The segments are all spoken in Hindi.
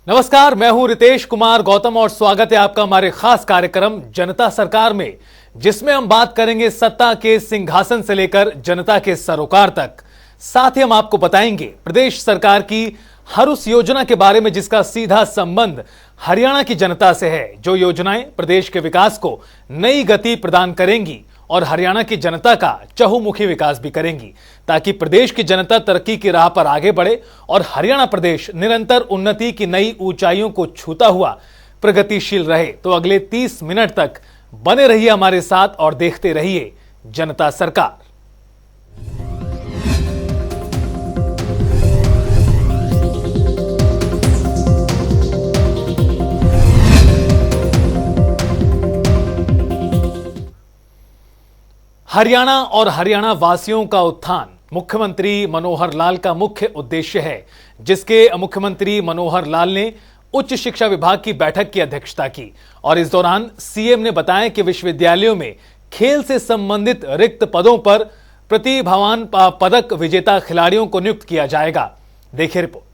नमस्कार, मैं हूं रितेश कुमार गौतम और स्वागत है आपका हमारे खास कार्यक्रम जनता सरकार में, जिसमें हम बात करेंगे सत्ता के सिंहासन से लेकर जनता के सरोकार तक। साथ ही हम आपको बताएंगे प्रदेश सरकार की हर उस योजना के बारे में जिसका सीधा संबंध हरियाणा की जनता से है, जो योजनाएं प्रदेश के विकास को नई गति प्रदान करेंगी और हरियाणा की जनता का चहुमुखी विकास भी करेंगी, ताकि प्रदेश की जनता तरक्की की राह पर आगे बढ़े और हरियाणा प्रदेश निरंतर उन्नति की नई ऊंचाइयों को छूता हुआ प्रगतिशील रहे। तो अगले 30 मिनट तक बने रहिए हमारे साथ और देखते रहिए जनता सरकार। हरियाणा और हरियाणा वासियों का उत्थान मुख्यमंत्री मनोहर लाल का मुख्य उद्देश्य है, जिसके मुख्यमंत्री मनोहर लाल ने उच्च शिक्षा विभाग की बैठक की अध्यक्षता की और इस दौरान सीएम ने बताया कि विश्वविद्यालयों में खेल से संबंधित रिक्त पदों पर प्रतिभावान पदक विजेता खिलाड़ियों को नियुक्त किया जाएगा। देखिए रिपोर्ट।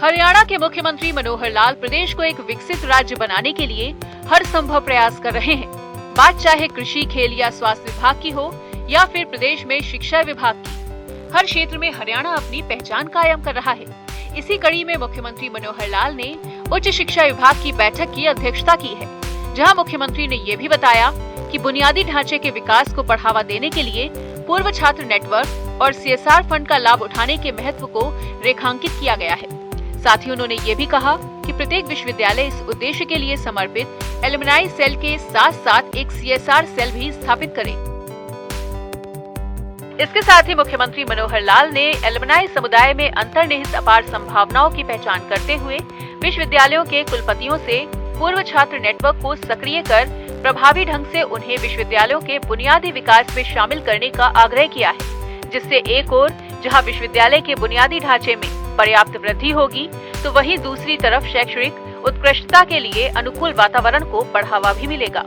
हरियाणा के मुख्यमंत्री मनोहर लाल प्रदेश को एक विकसित राज्य बनाने के लिए हर संभव प्रयास कर रहे हैं। बात चाहे कृषि, खेल या स्वास्थ्य विभाग की हो या फिर प्रदेश में शिक्षा विभाग की, हर क्षेत्र में हरियाणा अपनी पहचान कायम कर रहा है। इसी कड़ी में मुख्यमंत्री मनोहर लाल ने उच्च शिक्षा विभाग की बैठक की अध्यक्षता की है, जहां मुख्यमंत्री ने ये भी बताया कि बुनियादी ढांचे के विकास को बढ़ावा देने के लिए पूर्व छात्र नेटवर्क और CSR फंड का लाभ उठाने के महत्व को रेखांकित किया गया है। साथ ही उन्होंने ये भी कहा कि प्रत्येक विश्वविद्यालय इस उद्देश्य के लिए समर्पित एलुमनाई सेल के साथ साथ एक CSR सेल भी स्थापित करे। इसके साथ ही मुख्यमंत्री मनोहर लाल ने एलुमनाई समुदाय में अंतर्निहित अपार संभावनाओं की पहचान करते हुए विश्वविद्यालयों के कुलपतियों से पूर्व छात्र नेटवर्क को सक्रिय कर प्रभावी ढंग से उन्हें विश्वविद्यालयों के बुनियादी विकास में शामिल करने का आग्रह किया है, जिससे एक ओर जहां विश्वविद्यालय के बुनियादी ढांचे में पर्याप्त वृद्धि होगी, तो वहीं दूसरी तरफ शैक्षणिक उत्कृष्टता के लिए अनुकूल वातावरण को बढ़ावा भी मिलेगा।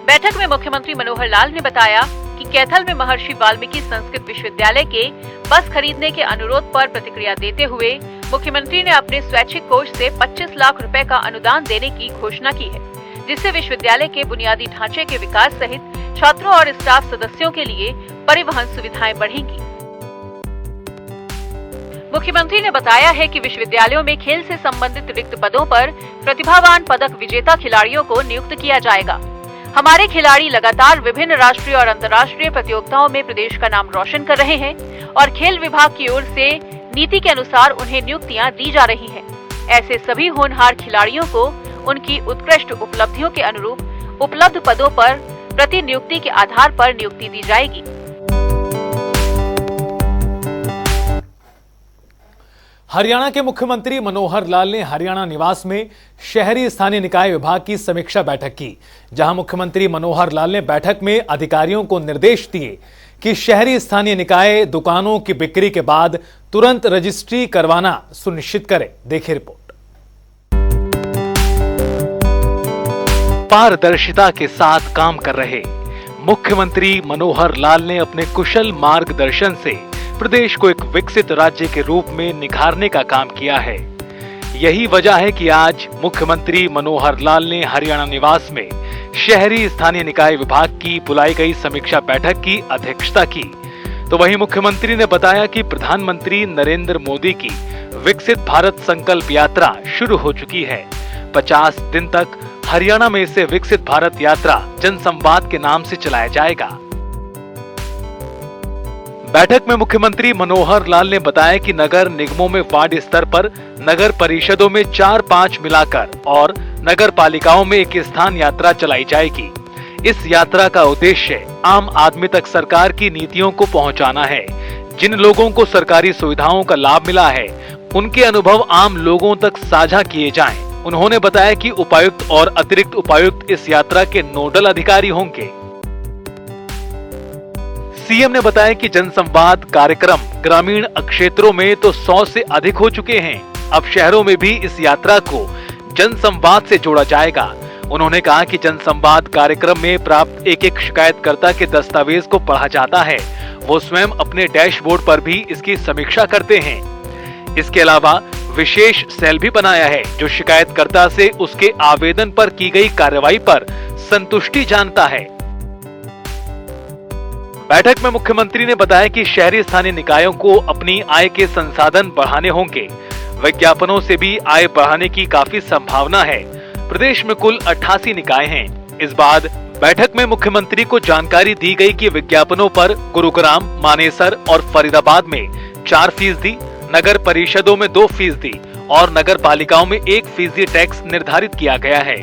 बैठक में मुख्यमंत्री मनोहर लाल ने बताया कि कैथल में महर्षि वाल्मीकि संस्कृत विश्वविद्यालय के बस खरीदने के अनुरोध पर प्रतिक्रिया देते हुए मुख्यमंत्री ने अपने स्वैच्छिक कोष से 25 लाख रुपए का अनुदान देने की घोषणा की है, जिससे विश्वविद्यालय के बुनियादी ढांचे के विकास सहित छात्रों और स्टाफ सदस्यों के लिए परिवहन सुविधाएं बढ़ेंगी। मुख्यमंत्री ने बताया है कि विश्वविद्यालयों में खेल से संबंधित रिक्त पदों पर प्रतिभावान पदक विजेता खिलाड़ियों को नियुक्त किया जाएगा। हमारे खिलाड़ी लगातार विभिन्न राष्ट्रीय और अंतर्राष्ट्रीय प्रतियोगिताओं में प्रदेश का नाम रोशन कर रहे हैं और खेल विभाग की ओर से नीति के अनुसार उन्हें नियुक्तियां दी जा रही हैं। ऐसे सभी होनहार खिलाड़ियों को उनकी उत्कृष्ट उपलब्धियों के अनुरूप उपलब्ध पदों पर प्रति नियुक्ति के आधार पर नियुक्ति दी जाएगी। हरियाणा के मुख्यमंत्री मनोहर लाल ने हरियाणा निवास में शहरी स्थानीय निकाय विभाग की समीक्षा बैठक की, जहां मुख्यमंत्री मनोहर लाल ने बैठक में अधिकारियों को निर्देश दिए कि शहरी स्थानीय निकाय दुकानों की बिक्री के बाद तुरंत रजिस्ट्री करवाना सुनिश्चित करें। देखिए रिपोर्ट। पारदर्शिता के साथ काम कर रहे मुख्यमंत्री मनोहर लाल ने अपने कुशल मार्गदर्शन से प्रदेश को एक विकसित राज्य के रूप में निखारने का काम किया है। यही वजह है कि आज मुख्यमंत्री मनोहर लाल ने हरियाणा निवास में शहरी स्थानीय निकाय विभाग की बुलाई गई समीक्षा बैठक की अध्यक्षता की। तो वहीं मुख्यमंत्री ने बताया कि प्रधानमंत्री नरेंद्र मोदी की विकसित भारत संकल्प यात्रा शुरू हो चुकी है। 50 दिन तक हरियाणा में इसे विकसित भारत यात्रा जनसंवाद के नाम से चलाया जाएगा। बैठक में मुख्यमंत्री मनोहर लाल ने बताया कि नगर निगमों में वार्ड स्तर पर, नगर परिषदों में 4-5 मिलाकर और नगर पालिकाओं में एक स्थान यात्रा चलाई जाएगी। इस यात्रा का उद्देश्य आम आदमी तक सरकार की नीतियों को पहुंचाना है। जिन लोगों को सरकारी सुविधाओं का लाभ मिला है, उनके अनुभव आम लोगों तक साझा किए जाएं। उन्होंने बताया कि उपायुक्त और अतिरिक्त उपायुक्त इस यात्रा के नोडल अधिकारी होंगे। सीएम ने बताया कि जनसंवाद कार्यक्रम ग्रामीण क्षेत्रों में तो 100 से अधिक हो चुके हैं। अब शहरों में भी इस यात्रा को जनसंवाद से जोड़ा जाएगा। उन्होंने कहा कि जनसंवाद कार्यक्रम में प्राप्त एक एक शिकायतकर्ता के दस्तावेज को पढ़ा जाता है, वो स्वयं अपने डैशबोर्ड पर भी इसकी समीक्षा करते हैं। इसके अलावा विशेष सेल भी बनाया है जो शिकायतकर्ता से उसके आवेदन पर की गई कार्रवाई पर संतुष्टि जानता है। बैठक में मुख्यमंत्री ने बताया कि शहरी स्थानीय निकायों को अपनी आय के संसाधन बढ़ाने होंगे। विज्ञापनों से भी आय बढ़ाने की काफी संभावना है। प्रदेश में कुल 88 निकाय हैं। इस बाद बैठक में मुख्यमंत्री को जानकारी दी गई कि विज्ञापनों पर गुरुग्राम, मानेसर और फरीदाबाद में 4%, नगर परिषदों में 2% और नगर पालिकाओं में 1% टैक्स निर्धारित किया गया है।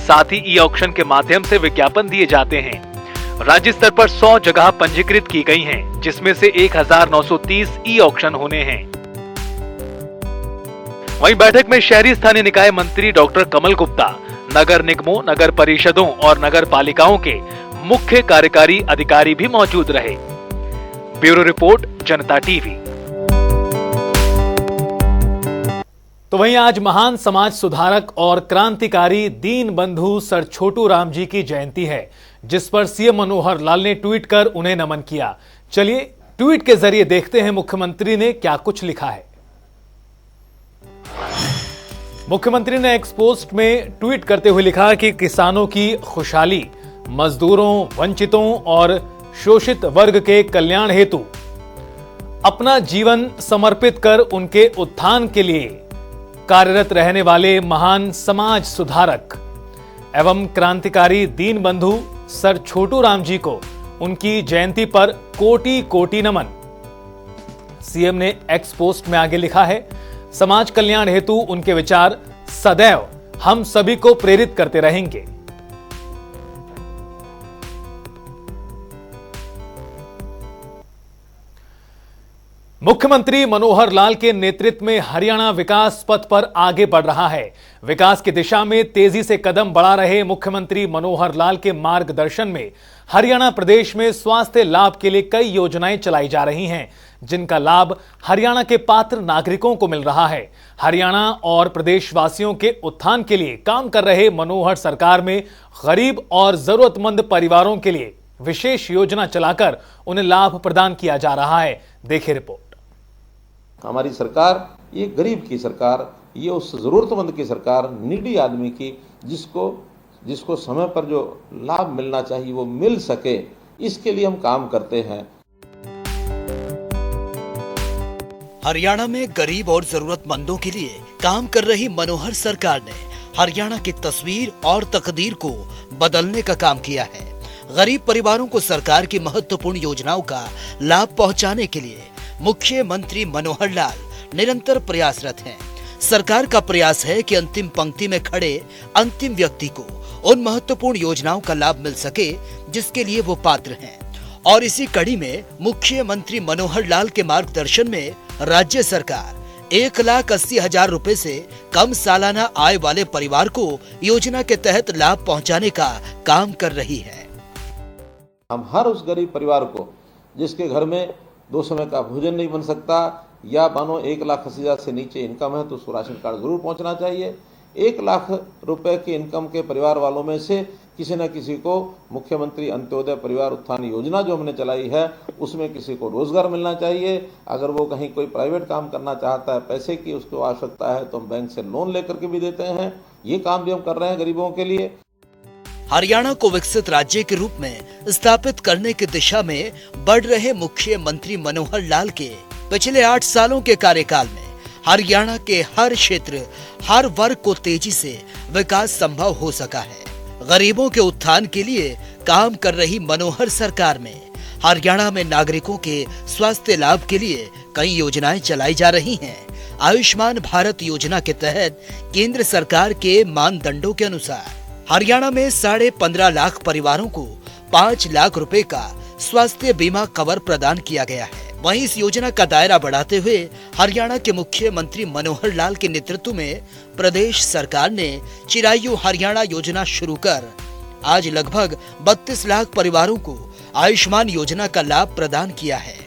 साथ ही ई ऑक्शन के माध्यम से विज्ञापन दिए जाते हैं। राज्य स्तर पर 100 जगह पंजीकृत की गई हैं, जिसमें से 1930 ई ऑक्शन होने हैं। वहीं बैठक में शहरी स्थानीय निकाय मंत्री डॉक्टर कमल गुप्ता, नगर निगमों, नगर परिषदों और नगर पालिकाओं के मुख्य कार्यकारी अधिकारी भी मौजूद रहे। ब्यूरो रिपोर्ट, जनता टीवी। तो वहीं आज महान समाज सुधारक और क्रांतिकारी दीनबंधु सर छोटू राम जी की जयंती है, जिस पर सीएम मनोहर लाल ने ट्वीट कर उन्हें नमन किया। चलिए ट्वीट के जरिए देखते हैं मुख्यमंत्री ने क्या कुछ लिखा है। मुख्यमंत्री ने एक्स पोस्ट में ट्वीट करते हुए लिखा कि किसानों की खुशहाली, मजदूरों, वंचितों और शोषित वर्ग के कल्याण हेतु अपना जीवन समर्पित कर उनके उत्थान के लिए कार्यरत रहने वाले महान समाज सुधारक एवं क्रांतिकारी दीनबंधु सर छोटू राम जी को उनकी जयंती पर कोटि कोटि नमन। सीएम ने एक्स पोस्ट में आगे लिखा है, समाज कल्याण हेतु उनके विचार सदैव हम सभी को प्रेरित करते रहेंगे। मुख्यमंत्री मनोहर लाल के नेतृत्व में हरियाणा विकास पथ पर आगे बढ़ रहा है। विकास की दिशा में तेजी से कदम बढ़ा रहे मुख्यमंत्री मनोहर लाल के मार्गदर्शन में हरियाणा प्रदेश में स्वास्थ्य लाभ के लिए कई योजनाएं चलाई जा रही हैं, जिनका लाभ हरियाणा के पात्र नागरिकों को मिल रहा है। हरियाणा और प्रदेशवासियों के उत्थान के लिए काम कर रहे मनोहर सरकार में गरीब और जरूरतमंद परिवारों के लिए विशेष योजना चलाकर उन्हें लाभ प्रदान किया जा रहा है। देखिए रिपोर्ट। हमारी सरकार ये गरीब की सरकार, ये उस जरूरतमंद की सरकार, नीडी आदमी की, जिसको समय पर जो लाभ मिलना चाहिए वो मिल सके, इसके लिए हम काम करते हैं। हरियाणा में गरीब और जरूरतमंदों के लिए काम कर रही मनोहर सरकार ने हरियाणा की तस्वीर और तकदीर को बदलने का काम किया है। गरीब परिवारों को सरकार की महत्वपूर्ण योजनाओं का लाभ पहुंचाने के लिए मुख्यमंत्री मनोहर लाल निरंतर प्रयासरत हैं। सरकार का प्रयास है कि अंतिम पंक्ति में खड़े अंतिम व्यक्ति को उन महत्वपूर्ण योजनाओं का लाभ मिल सके जिसके लिए वो पात्र हैं। और इसी कड़ी में मुख्यमंत्री मनोहर लाल के मार्गदर्शन में राज्य सरकार 1,80,000 रुपए से कम सालाना आय वाले परिवार को योजना के तहत लाभ पहुंचाने का काम कर रही है। हम हर उस गरीब परिवार को जिसके घर में 2 समय का भोजन नहीं बन सकता, या मानो 1,80,000 से नीचे इनकम है तो उसको राशन कार्ड जरूर पहुंचना चाहिए। 1 लाख रुपए की इनकम के परिवार वालों में से किसी न किसी को मुख्यमंत्री अंत्योदय परिवार उत्थान योजना जो हमने चलाई है उसमें किसी को रोजगार मिलना चाहिए। अगर वो कहीं कोई प्राइवेट काम करना चाहता है, पैसे की उसको आवश्यकता है, तो हम बैंक से लोन लेकर के भी देते हैं। ये काम भी हम कर रहे हैं गरीबों के लिए। हरियाणा को विकसित राज्य के रूप में स्थापित करने की दिशा में बढ़ रहे मुख्यमंत्री मनोहर लाल के पिछले 8 सालों के कार्यकाल में हरियाणा के हर क्षेत्र, हर वर्ग को तेजी से विकास संभव हो सका है। गरीबों के उत्थान के लिए काम कर रही मनोहर सरकार में हरियाणा में नागरिकों के स्वास्थ्य लाभ के लिए कई योजनाएं चलाई जा रही हैं। आयुष्मान भारत योजना के तहत केंद्र सरकार के मानदंडों के अनुसार हरियाणा में 15.5 लाख परिवारों को 5 लाख रुपए का स्वास्थ्य बीमा कवर प्रदान किया गया है। वहीं इस योजना का दायरा बढ़ाते हुए हरियाणा के मुख्यमंत्री मनोहर लाल के नेतृत्व में प्रदेश सरकार ने चिरायु हरियाणा योजना शुरू कर आज लगभग 32 लाख परिवारों को आयुष्मान योजना का लाभ प्रदान किया है।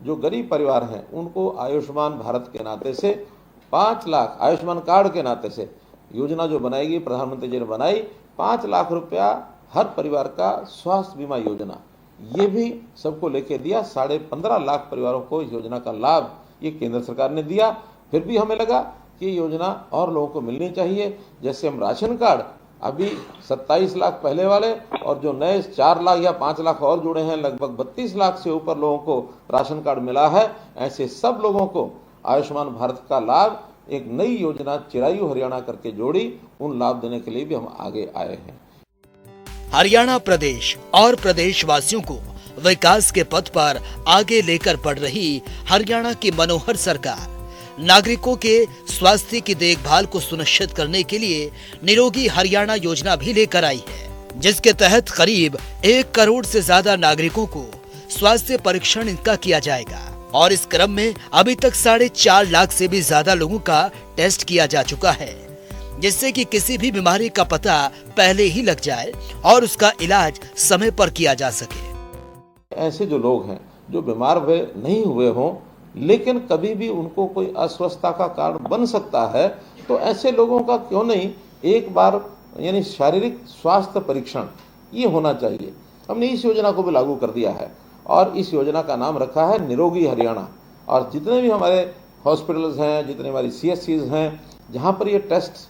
जो गरीब परिवार हैं उनको आयुष्मान भारत के नाते से 5 लाख, आयुष्मान कार्ड के नाते से योजना जो बनाएगी, प्रधानमंत्री जी ने बनाई, 5 लाख रुपया हर परिवार का स्वास्थ्य बीमा योजना, ये भी सबको लेके दिया। 15.5 लाख परिवारों को इस योजना का लाभ ये केंद्र सरकार ने दिया। फिर भी हमें लगा कि ये योजना और लोगों को मिलनी चाहिए। जैसे हम राशन कार्ड अभी 27 लाख पहले वाले और जो नए 4 लाख या 5 लाख और जुड़े हैं, लगभग 32 लाख से ऊपर लोगों को राशन कार्ड मिला है। ऐसे सब लोगों को आयुष्मान भारत का लाभ एक नई योजना चिरायु हरियाणा करके जोड़ी, उन लाभ देने के लिए भी हम आगे आए हैं। हरियाणा प्रदेश और प्रदेशवासियों को विकास के पथ पर आगे लेकर बढ़ रही हरियाणा की मनोहर सरकार नागरिकों के स्वास्थ्य की देखभाल को सुनिश्चित करने के लिए निरोगी हरियाणा योजना भी लेकर आई है, जिसके तहत करीब 1 करोड़ से ज्यादा नागरिकों को स्वास्थ्य परीक्षण इनका किया जाएगा और इस क्रम में अभी तक 4.5 लाख से भी ज्यादा लोगों का टेस्ट किया जा चुका है, जिससे कि किसी भी बीमारी का पता पहले ही लग जाए और उसका इलाज समय पर किया जा सके। ऐसे जो लोग हैं जो बीमार हुए नहीं हुए हों लेकिन कभी भी उनको कोई अस्वस्थता का कारण बन सकता है, तो ऐसे लोगों का क्यों नहीं एक बार यानी शारीरिक स्वास्थ्य परीक्षण ये होना चाहिए। हमने इस योजना को भी लागू कर दिया है और इस योजना का नाम रखा है निरोगी हरियाणा। और जितने भी हमारे हॉस्पिटल्स हैं, जितने हमारी CSCs हैं जहाँ पर ये टेस्ट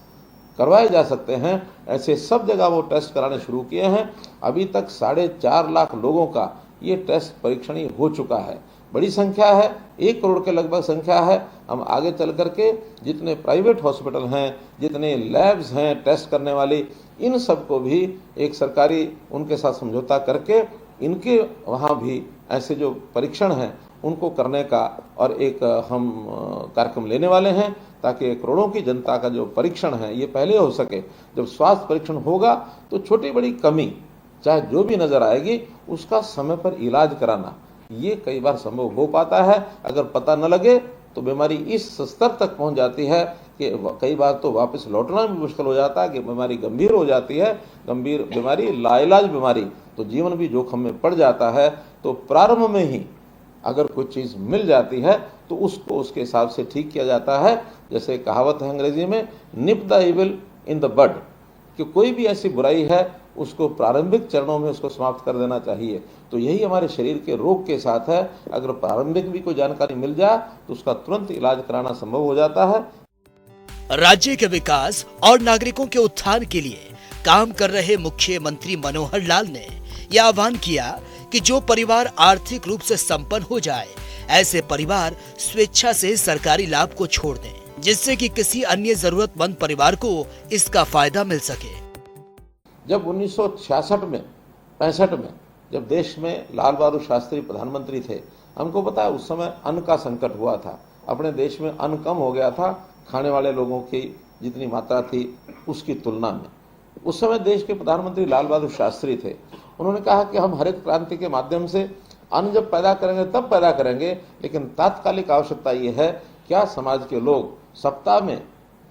करवाए जा सकते हैं, ऐसे सब जगह वो टेस्ट कराने शुरू किए हैं। अभी तक 4.5 लाख लोगों का ये टेस्ट परीक्षण हो चुका है। बड़ी संख्या है, 1 करोड़ के लगभग संख्या है। हम आगे चल करके जितने प्राइवेट हॉस्पिटल हैं, जितने लैब्स हैं टेस्ट करने वाली, इन सबको भी एक सरकारी उनके साथ समझौता करके इनके वहाँ भी ऐसे जो परीक्षण हैं उनको करने का और एक हम कार्यक्रम लेने वाले हैं, ताकि करोड़ों की जनता का जो परीक्षण है ये पहले हो सके। जब स्वास्थ्य परीक्षण होगा तो छोटी बड़ी कमी चाहे जो भी नजर आएगी उसका समय पर इलाज कराना ये कई बार संभव हो पाता है। अगर पता न लगे तो बीमारी इस स्तर तक पहुंच जाती है कि कई बार तो वापस लौटना भी मुश्किल हो जाता है कि बीमारी गंभीर हो जाती है। गंभीर बीमारी, लाइलाज बीमारी, तो जीवन भी जोखिम में पड़ जाता है। तो प्रारंभ में ही अगर कोई चीज़ मिल जाती है तो उसको उसके हिसाब से ठीक किया जाता है। जैसे कहावत है अंग्रेजी में, nip the evil in the bud, कि कोई भी ऐसी बुराई है उसको प्रारंभिक चरणों में उसको समाप्त कर देना चाहिए। तो यही हमारे शरीर के रोग के साथ है। अगर प्रारंभिक भी कोई जानकारी मिल जाए तो उसका तुरंत इलाज कराना संभव हो जाता है। राज्य के विकास और नागरिकों के उत्थान के लिए काम कर रहे मुख्यमंत्री मनोहर लाल ने यह आह्वान किया कि जो परिवार आर्थिक रूप से संपन्न हो जाए, ऐसे परिवार स्वेच्छा से सरकारी लाभ को छोड़ दें, जिससे कि किसी अन्य जरूरतमंद परिवार को इसका फायदा मिल सके। जब 1966 में 65 में जब देश में लाल बहादुर शास्त्री प्रधानमंत्री थे, हमको पता है उस समय अन्न का संकट हुआ था। अपने देश में अन्न कम हो गया था, खाने वाले लोगों की जितनी मात्रा थी उसकी तुलना में। उस समय देश के प्रधानमंत्री लाल बहादुर शास्त्री थे। उन्होंने कहा कि हम हरित क्रांति के माध्यम से अन्न जब पैदा करेंगे तब पैदा करेंगे, लेकिन तात्कालिक आवश्यकता ये है क्या समाज के लोग सप्ताह में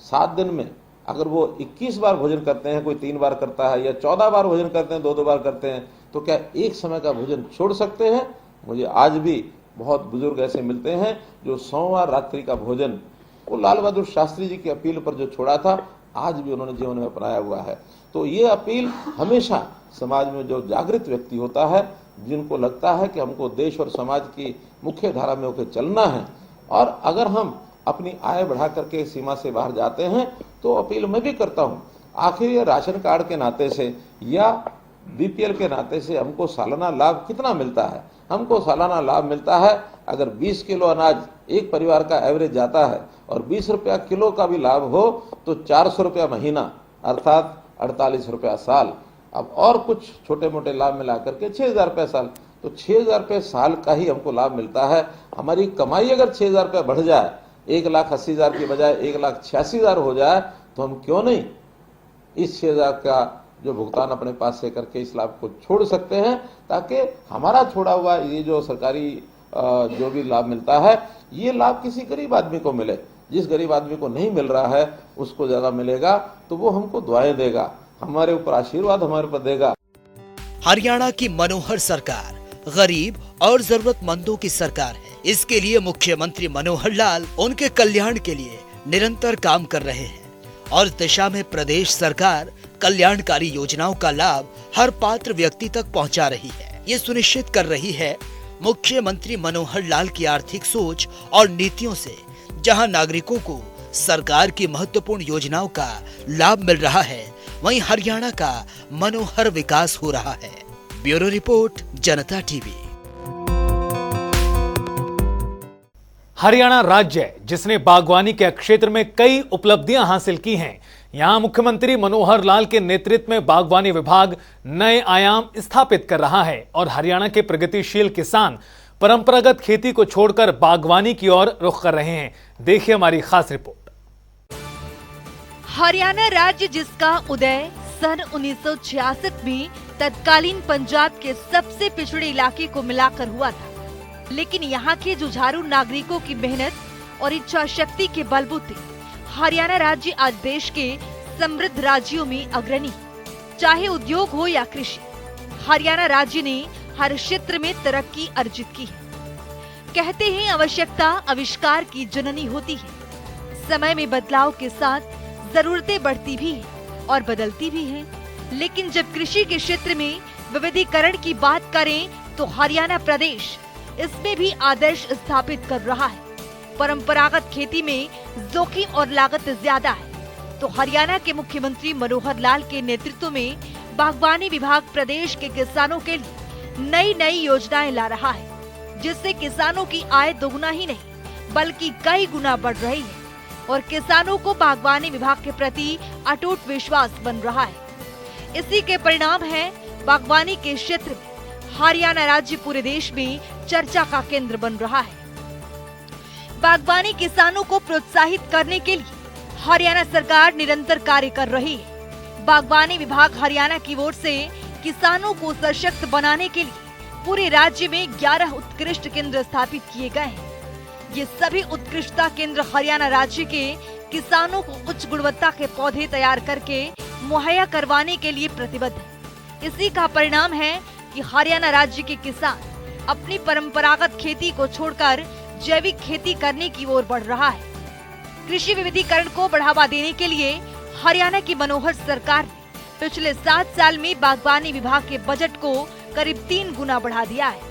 7 दिन में अगर वो 21 बार भोजन करते हैं, कोई 3 बार करता है, या 14 बार भोजन करते हैं, 2-2 बार करते हैं, तो क्या एक समय का भोजन छोड़ सकते हैं? मुझे आज भी बहुत बुजुर्ग ऐसे मिलते हैं जो सोमवार रात्रि का भोजन वो लाल बहादुर शास्त्री जी की अपील पर जो छोड़ा था, आज भी उन्होंने जीवन में अपनाया हुआ है। तो ये अपील हमेशा समाज में जो जागृत व्यक्ति होता है, जिनको लगता है कि हमको देश और समाज की मुख्य धारा में होकर चलना है, और अगर हम अपनी आय बढ़ा करके सीमा से बाहर जाते हैं तो अपील मैं भी करता हूं, आखिर ये राशन कार्ड के नाते से या BPL के नाते से हमको सालाना लाभ कितना मिलता है? हमको सालाना लाभ मिलता है, अगर 20 किलो अनाज एक परिवार का एवरेज जाता है और 20 रुपया किलो का भी लाभ हो तो 400 रुपया महीना, अर्थात 48 रुपया साल। अब और कुछ छोटे मोटे लाभ मिला करके 6,000 रुपया साल, तो 6,000 रुपये साल का ही हमको लाभ मिलता है। हमारी कमाई अगर 6,000 रुपया बढ़ जाए, 1,80,000 की बजाय 1,86,000 हो जाए, तो हम क्यों नहीं इस 6,000 का जो भुगतान अपने पास से करके इस लाभ को छोड़ सकते हैं, ताकि हमारा छोड़ा हुआ ये जो सरकारी जो भी लाभ मिलता है ये लाभ किसी गरीब आदमी को मिले। जिस गरीब आदमी को नहीं मिल रहा है उसको ज्यादा मिलेगा तो वो हमको दुआएं देगा, हमारे ऊपर आशीर्वाद हमारे ऊपर देगा। हरियाणा की मनोहर सरकार गरीब और जरूरतमंदों की सरकार है। इसके लिए मुख्यमंत्री मनोहर लाल उनके कल्याण के लिए निरंतर काम कर रहे हैं और इस दिशा में प्रदेश सरकार कल्याणकारी योजनाओं का लाभ हर पात्र व्यक्ति तक पहुंचा रही है। ये सुनिश्चित कर रही है मुख्यमंत्री मनोहर लाल की आर्थिक सोच और नीतियों से जहां नागरिकों को सरकार की महत्वपूर्ण योजनाओं का लाभ मिल रहा है, वहीं हरियाणा का मनोहर विकास हो रहा है। ब्यूरो रिपोर्ट, जनता टीवी। हरियाणा राज्य है जिसने बागवानी के क्षेत्र में कई उपलब्धियां हासिल की हैं। यहां मुख्यमंत्री मनोहर लाल के नेतृत्व में बागवानी विभाग नए आयाम स्थापित कर रहा है और हरियाणा के प्रगतिशील किसान परंपरागत खेती को छोड़कर बागवानी की ओर रुख कर रहे हैं। देखिए हमारी खास रिपोर्ट। हरियाणा राज्य जिसका उदय सन 1966 में तत्कालीन पंजाब के सबसे पिछड़े इलाके को मिलाकर हुआ था, लेकिन यहाँ के जुझारू नागरिकों की मेहनत और इच्छा शक्ति के बलबूते हरियाणा राज्य आज देश के समृद्ध राज्यों में अग्रणी है। चाहे उद्योग हो या कृषि, हरियाणा राज्य ने हर क्षेत्र में तरक्की अर्जित की है। कहते हैं आवश्यकता आविष्कार की जननी होती है। समय में बदलाव के साथ जरूरतें बढ़ती भी हैं और बदलती भी हैं, लेकिन जब कृषि के क्षेत्र में विविधीकरण की बात करें तो हरियाणा प्रदेश इसमें भी आदर्श स्थापित कर रहा है। परंपरागत खेती में जोखिम और लागत ज्यादा है, तो हरियाणा के मुख्यमंत्री मनोहर लाल के नेतृत्व में बागवानी विभाग प्रदेश के किसानों के लिए नई नई योजनाएं ला रहा है, जिससे किसानों की आय दोगुना ही नहीं बल्कि कई गुना बढ़ रही है और किसानों को बागवानी विभाग के प्रति अटूट विश्वास बन रहा है। इसी के परिणाम है बागवानी के क्षेत्र में हरियाणा राज्य पूरे देश में चर्चा का केंद्र बन रहा है। बागवानी किसानों को प्रोत्साहित करने के लिए हरियाणा सरकार निरंतर कार्य कर रही है। बागवानी विभाग हरियाणा की ओर से किसानों को सशक्त बनाने के लिए पूरे राज्य में 11 उत्कृष्ट केंद्र स्थापित किए गए हैं। ये सभी उत्कृष्टता केंद्र हरियाणा राज्य के किसानों को उच्च गुणवत्ता के पौधे तैयार करके मुहैया करवाने के लिए प्रतिबद्ध है। इसी का परिणाम है कि हरियाणा राज्य के किसान अपनी परंपरागत खेती को छोड़कर जैविक खेती करने की ओर बढ़ रहा है। कृषि विविधीकरण को बढ़ावा देने के लिए हरियाणा की मनोहर सरकार ने पिछले 7 साल में बागवानी विभाग के बजट को करीब 3 गुना बढ़ा दिया है।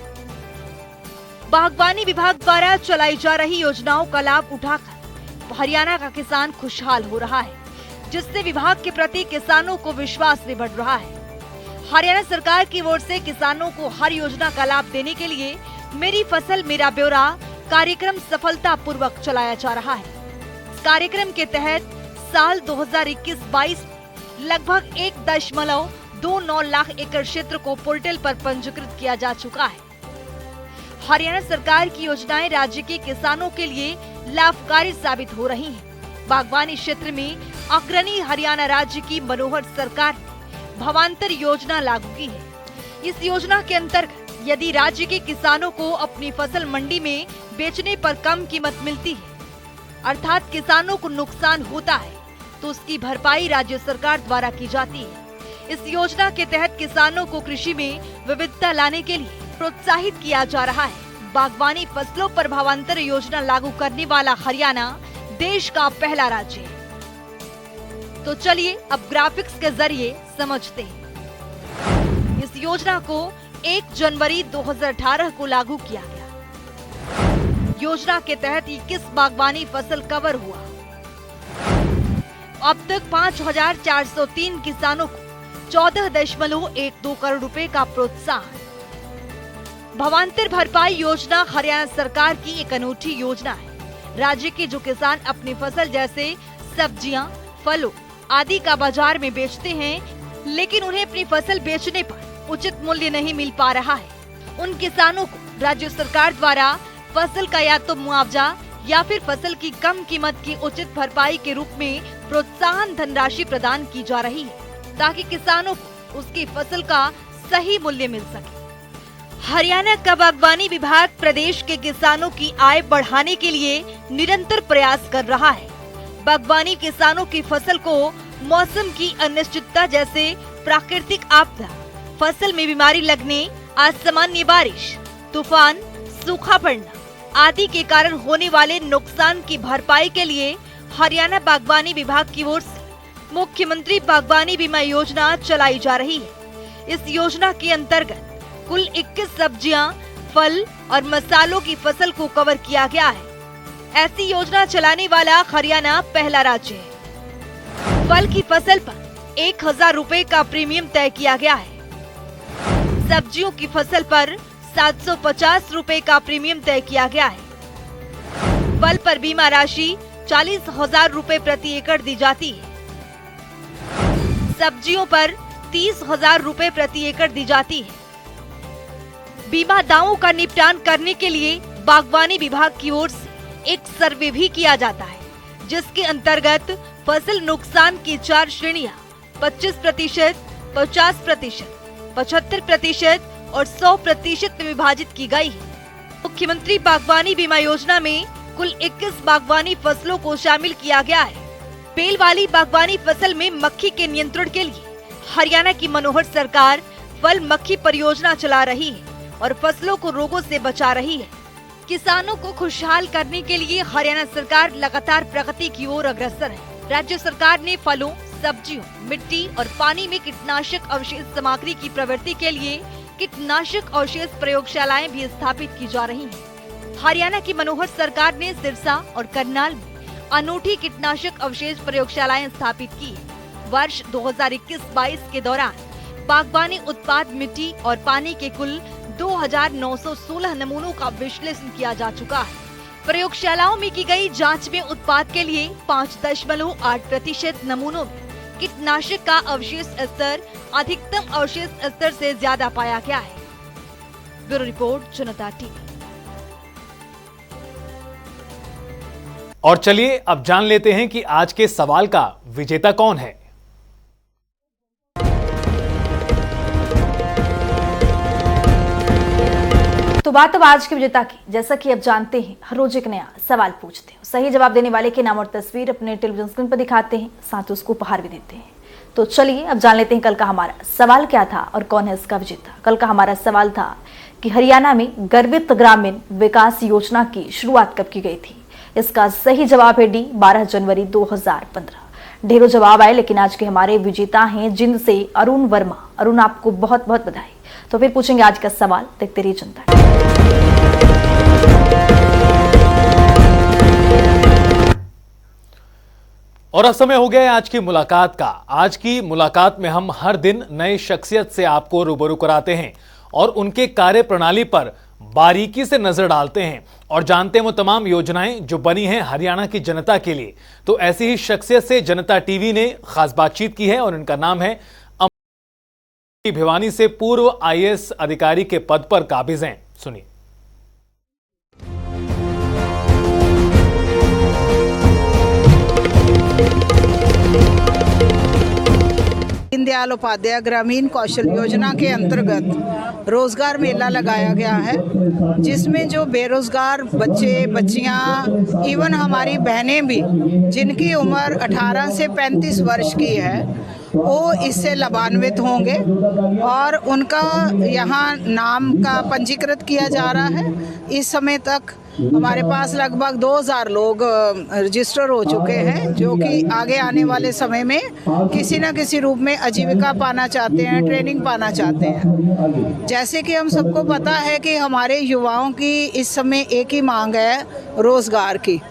बागवानी विभाग द्वारा चलाई जा रही योजनाओं का लाभ उठाकर हरियाणा का किसान खुशहाल हो रहा है, जिससे विभाग के प्रति किसानों को विश्वास भी बढ़ रहा है। हरियाणा सरकार की ओर से किसानों को हर योजना का लाभ देने के लिए मेरी फसल मेरा ब्यौरा कार्यक्रम सफलतापूर्वक चलाया जा रहा है। इस कार्यक्रम के तहत साल 2021-22 में लगभग 1.29 लाख एकड़ क्षेत्र को पोर्टल पर पंजीकृत किया जा चुका है। हरियाणा सरकार की योजनाएं राज्य के किसानों के लिए लाभकारी साबित हो रही हैं। बागवानी क्षेत्र में अग्रणी हरियाणा राज्य की मनोहर सरकार ने भावांतर योजना लागू की है। इस योजना के अंतर्गत यदि राज्य के किसानों को अपनी फसल मंडी में बेचने पर कम कीमत मिलती है, अर्थात किसानों को नुकसान होता है, तो उसकी भरपाई राज्य सरकार द्वारा की जाती है। इस योजना के तहत किसानों को कृषि में विविधता लाने के लिए प्रोत्साहित किया जा रहा है। बागवानी फसलों पर भावांतर योजना लागू करने वाला हरियाणा देश का पहला राज्य है। तो चलिए अब ग्राफिक्स के जरिए समझते हैं। इस योजना को 1 जनवरी 2018 को लागू किया गया। योजना के तहत 21 बागवानी फसल कवर हुआ। अब तक 5,403 किसानों को 14.12 करोड़ रुपए का प्रोत्साहन। भावांतर भरपाई योजना हरियाणा सरकार की एक अनूठी योजना है। राज्य के जो किसान अपनी फसल जैसे सब्जियां, फलों आदि का बाजार में बेचते हैं, लेकिन उन्हें अपनी फसल बेचने पर उचित मूल्य नहीं मिल पा रहा है, उन किसानों को राज्य सरकार द्वारा फसल का या तो मुआवजा या फिर फसल की कम कीमत की उचित भरपाई के रूप में प्रोत्साहन धनराशि प्रदान की जा रही है, ताकि किसानों को उसकी फसल का सही मूल्य मिल सके। हरियाणा का बागवानी विभाग प्रदेश के किसानों की आय बढ़ाने के लिए निरंतर प्रयास कर रहा है। बागवानी किसानों की फसल को मौसम की अनिश्चितता जैसे प्राकृतिक आपदा, फसल में बीमारी लगने, असामान्य बारिश, तूफान, सूखा पड़ना आदि के कारण होने वाले नुकसान की भरपाई के लिए हरियाणा बागवानी विभाग की ओर से मुख्यमंत्री बागवानी बीमा योजना चलाई जा रही है। इस योजना के अंतर्गत कुल 21 सब्जियां, फल और मसालों की फसल को कवर किया गया है। ऐसी योजना चलाने वाला हरियाणा पहला राज्य है। फल की फसल पर 1000 रुपए का प्रीमियम तय किया गया है। सब्जियों की फसल पर 750 रुपए का प्रीमियम तय किया गया है। फल पर बीमा राशि 40,000 रुपए प्रति एकड़ दी जाती है। सब्जियों पर 30,000 रुपए प्रति एकड़ दी जाती है। बीमा दावों का निपटान करने के लिए बागवानी विभाग की ओर से एक सर्वे भी किया जाता है, जिसके अंतर्गत फसल नुकसान की 4 श्रेणियां 25%, 50%, 75% और 100% में विभाजित की गई है। मुख्यमंत्री बागवानी बीमा योजना में कुल 21 बागवानी फसलों को शामिल किया गया है। बेल वाली बागवानी फसल में मक्खी के नियंत्रण के लिए हरियाणा की मनोहर सरकार फल मक्खी परियोजना चला रही है और फसलों को रोगों से बचा रही है। किसानों को खुशहाल करने के लिए हरियाणा सरकार लगातार प्रगति की ओर अग्रसर है। राज्य सरकार ने फलों, सब्जियों, मिट्टी और पानी में कीटनाशक अवशेष सामग्री की प्रवृत्ति के लिए कीटनाशक अवशेष प्रयोगशालाएं भी स्थापित की जा रही हैं। हरियाणा की मनोहर सरकार ने सिरसा और करनाल में अनूठी कीटनाशक अवशेष प्रयोगशालाएं स्थापित की है। वर्ष 2021-22 के दौरान बागवानी उत्पाद मिट्टी और पानी के कुल 2916 नमूनों का विश्लेषण किया जा चुका है। प्रयोगशालाओं में की गई जांच में उत्पाद के लिए 5.8% नमूनों में कीटनाशक का अवशेष स्तर अधिकतम अवशेष स्तर से ज्यादा पाया गया है। ब्यूरो रिपोर्ट, जनता टीवी। और चलिए अब जान लेते हैं कि आज के सवाल का विजेता कौन है। तो बात अब आज के विजेता की। जैसा कि अब जानते हैं, हर रोज एक नया सवाल पूछते हैं, सही जवाब देने वाले के नाम और तस्वीर अपने टेलीविजन स्क्रीन पर दिखाते हैं, साथ उसको उपहार भी देते हैं। तो चलिए अब जान लेते हैं कल का हमारा सवाल क्या था और कौन है इसका विजेता। कल का हमारा सवाल था कि हरियाणा में गर्वित ग्रामीण विकास योजना की शुरुआत कब की गई थी। इसका सही जवाब है डी, 12 जनवरी 2015। ढेरों जवाब आए, लेकिन आज के हमारे विजेता हैं जिंद से अरुण वर्मा। अरुण, आपको बहुत बहुत बधाई। तो फिर पूछेंगे आज का सवाल, देखते रहिए जनता। और अब समय हो गया है आज की मुलाकात का। आज की मुलाकात में हम हर दिन नई शख्सियत से आपको रूबरू कराते हैं और उनके कार्य प्रणाली पर बारीकी से नजर डालते हैं और जानते हैं वो तमाम योजनाएं जो बनी हैं हरियाणा की जनता के लिए। तो ऐसी ही शख्सियत से जनता टीवी ने खास बातचीत की है और इनका नाम है भिवानी से पूर्व आईएएस अधिकारी के पद पर काबिज हैं। सुनिए। दीनदयाल उपाध्याय ग्रामीण कौशल योजना के अंतर्गत रोजगार मेला लगाया गया है, जिसमें जो बेरोजगार बच्चे बच्चियां, इवन हमारी बहनें भी जिनकी उम्र 18 से 35 वर्ष की है, वो इससे लाभान्वित होंगे और उनका यहाँ नाम का पंजीकृत किया जा रहा है। इस समय तक हमारे पास लगभग 2000 लोग रजिस्टर हो चुके हैं, जो कि आगे आने वाले समय में किसी न किसी रूप में आजीविका पाना चाहते हैं, ट्रेनिंग पाना चाहते हैं। जैसे कि हम सबको पता है कि हमारे युवाओं की इस समय एक ही मांग है, रोजगार की।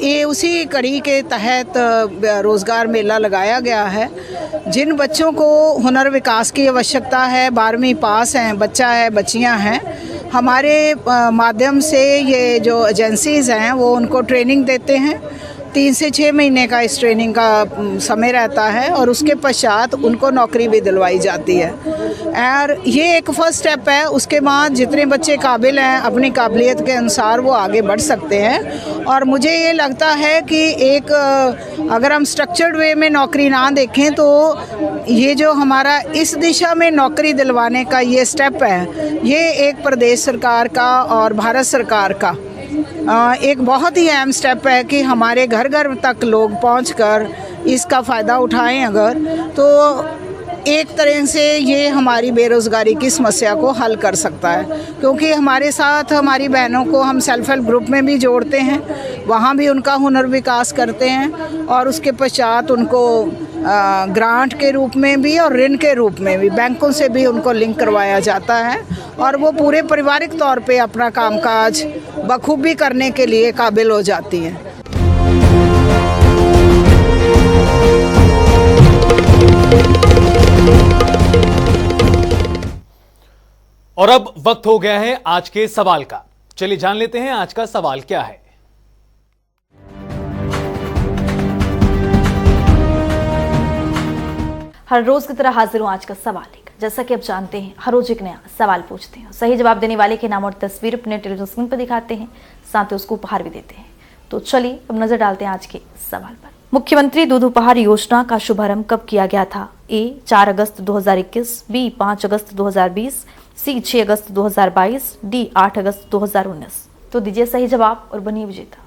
ये उसी कड़ी के तहत रोजगार मेला लगाया गया है। जिन बच्चों को हुनर विकास की आवश्यकता है, 12वीं पास हैं, बच्चा है, बच्चियां हैं, हमारे माध्यम से ये जो एजेंसीज हैं वो उनको ट्रेनिंग देते हैं। 3 से 6 महीने का इस ट्रेनिंग का समय रहता है और उसके पश्चात उनको नौकरी भी दिलवाई जाती है। और ये एक फर्स्ट स्टेप है। उसके बाद जितने बच्चे काबिल हैं, अपनी काबिलियत के अनुसार वो आगे बढ़ सकते हैं। और मुझे ये लगता है कि एक अगर हम स्ट्रक्चर्ड वे में नौकरी ना देखें तो ये जो हमारा इस दिशा में नौकरी दिलवाने का ये स्टेप है, ये एक प्रदेश सरकार का और भारत सरकार का एक बहुत ही अहम स्टेप है कि हमारे घर घर तक लोग पहुंचकर इसका फ़ायदा उठाएं अगर, तो एक तरह से ये हमारी बेरोज़गारी की समस्या को हल कर सकता है। क्योंकि हमारे साथ हमारी बहनों को हम सेल्फ हेल्प ग्रुप में भी जोड़ते हैं, वहाँ भी उनका हुनर विकास करते हैं और उसके पश्चात उनको ग्रांट के रूप में भी और ऋण के रूप में भी बैंकों से भी उनको लिंक करवाया जाता है और वो पूरे पारिवारिक तौर पे अपना कामकाज बखूबी करने के लिए काबिल हो जाती हैं। और अब वक्त हो गया है आज के सवाल का। चलिए जान लेते हैं आज का सवाल क्या है। हर रोज की तरह हाजिर हूं आज का सवाल लेकर। जैसा कि आप जानते हैं, हर रोज एक नया सवाल पूछते हैं, सही जवाब देने वाले के नाम और तस्वीर अपने टेलीविजन स्क्रीन पर दिखाते हैं, साथ ही उसको उपहार भी देते हैं। तो चलिए अब नजर डालते हैं आज के सवाल पर। मुख्यमंत्री दूध उपहार योजना का शुभारंभ कब किया गया था? ए 4 अगस्त 2021, बी 5 अगस्त 2020, सी 6 अगस्त 2022, डी 8 अगस्त 2019। तो दीजिए सही जवाब और बनिए विजेता।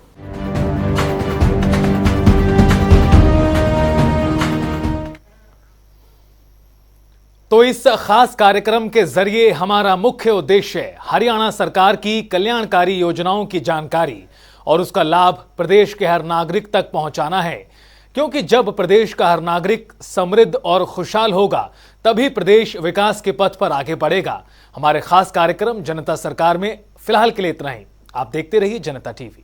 तो इस खास कार्यक्रम के जरिए हमारा मुख्य उद्देश्य हरियाणा सरकार की कल्याणकारी योजनाओं की जानकारी और उसका लाभ प्रदेश के हर नागरिक तक पहुंचाना है, क्योंकि जब प्रदेश का हर नागरिक समृद्ध और खुशहाल होगा तभी प्रदेश विकास के पथ पर आगे बढ़ेगा। हमारे खास कार्यक्रम जनता सरकार में फिलहाल के लिए इतना ही। आप देखते रहिए जनता टीवी।